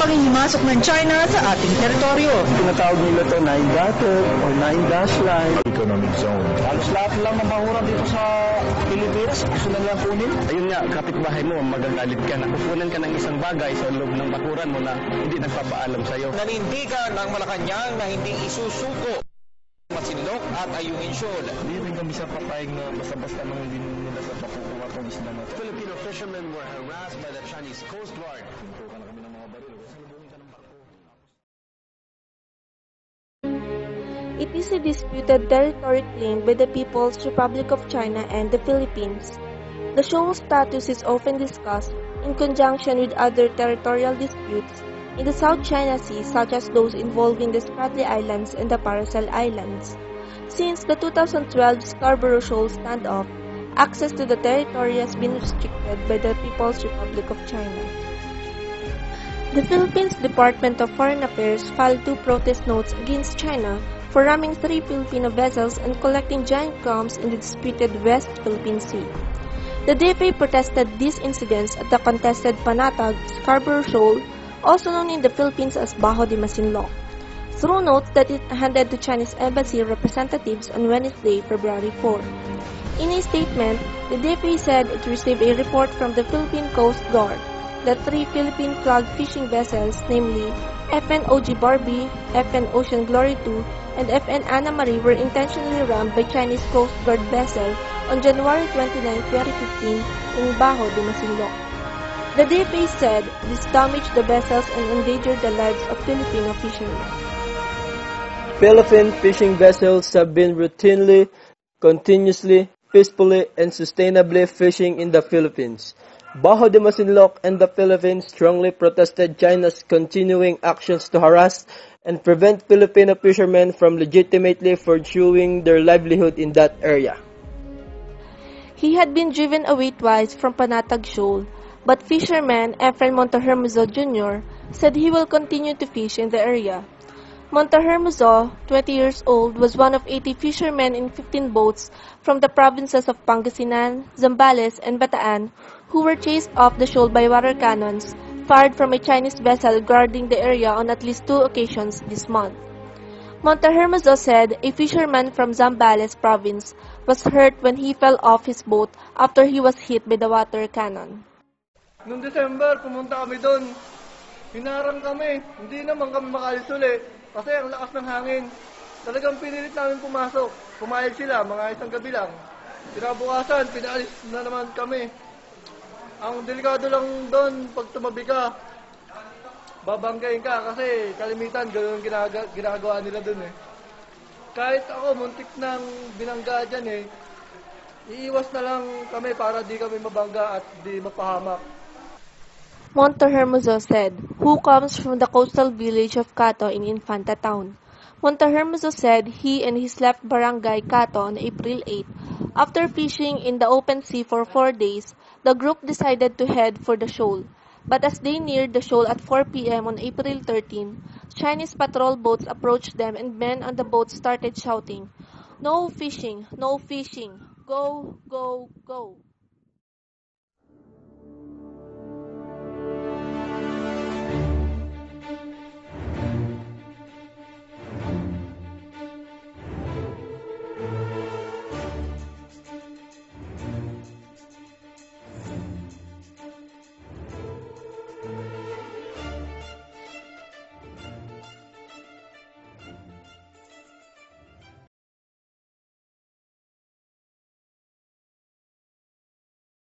panghihimasok ng China sa ating teritoryo. Tinatawag nila ito Nine Dotted or Nine Dash Line. Economic Zone. Halos lahat lang ng bahuran dito sa Pilipinas, gusto na lang kunin. Ayun nga, kapitbahay mo, magagalit ka na. Kukunan ka ng isang bagay sa loob ng bakuran mo na hindi nagpapaalam sa'yo. Nanindigan ng Malacanang na hindi isusuko Masinloc at Ayungin Shoal. Hindi rin kami sa papayag na basta-basta nang hindi nila sa pakukuha itong isla na ito. Filipino fishermen were harassed by the Chinese Coast Guard. Pintukan na kami ng mga baril. Salubungin ka ng barko. It is a disputed territory claimed by the People's Republic of China and the Philippines. The shoal's status is often discussed in conjunction with other territorial disputes in the South China Sea, such as those involving the Spratly Islands and the Paracel Islands. Since the 2012 Scarborough Shoal standoff, access to the territory has been restricted by the People's Republic of China. The Philippines Department of Foreign Affairs filed 2 protest notes against China for ramming 3 Filipino vessels and collecting giant clams in the disputed West Philippine Sea. The DFA protested these incidents at the contested Panatag Scarborough Shoal, also known in the Philippines as Bajo de Masinloc, through notes that it handed to Chinese embassy representatives on Wednesday, February 4. In a statement, the DFA said it received a report from the Philippine Coast Guard that 3 Philippine flag fishing vessels, namely FN OG Barbie, FN Ocean Glory 2, and FN Anna Marie, were intentionally rammed by Chinese Coast Guard vessel on January 29, 2015 in Bajo de Masinloc. The DFA said this damaged the vessels and endangered the lives of Filipino fishermen. Philippine fishing vessels have been routinely, continuously, peacefully, and sustainably fishing in the Philippines. Bajo de Masinloc and the Philippines strongly protested China's continuing actions to harass and prevent Filipino fishermen from legitimately pursuing their livelihood in that area. He had been driven away twice from Panatag Shoal, but fisherman Efren Montehermoso Jr. said he will continue to fish in the area. Montehermoso, 20 years old, was one of 80 fishermen in 15 boats from the provinces of Pangasinan, Zambales, and Bataan who were chased off the shoal by water cannons fired from a Chinese vessel guarding the area on at least 2 occasions this month. Montehermoso said a fisherman from Zambales province was hurt when he fell off his boat after he was hit by the water cannon. Noong December, pumunta kami doon. Hinarang kami. Hindi naman kami makalis ulit kasi ang lakas ng hangin. Talagang pinilit namin pumasok. Pumayag sila, mga isang gabi lang. Kinabukasan, pinaalis na naman kami. Ang delikado lang doon, pag tumabi ka, babanggain ka kasi kalimitan, gano'n ginagawa nila doon eh. Kahit ako, muntik nang binangga dyan eh. Iiwas na lang kami para di kami mabangga at di mapahamak. Montehermoso said, who comes from the coastal village of Cato in Infanta Town. Montehermoso said he and his left barangay Cato on April 8. After fishing in the open sea for 4 days, the group decided to head for the shoal. But as they neared the shoal at 4 p.m. on April 13, Chinese patrol boats approached them and men on the boats started shouting, "No fishing! No fishing! Go, go, go!"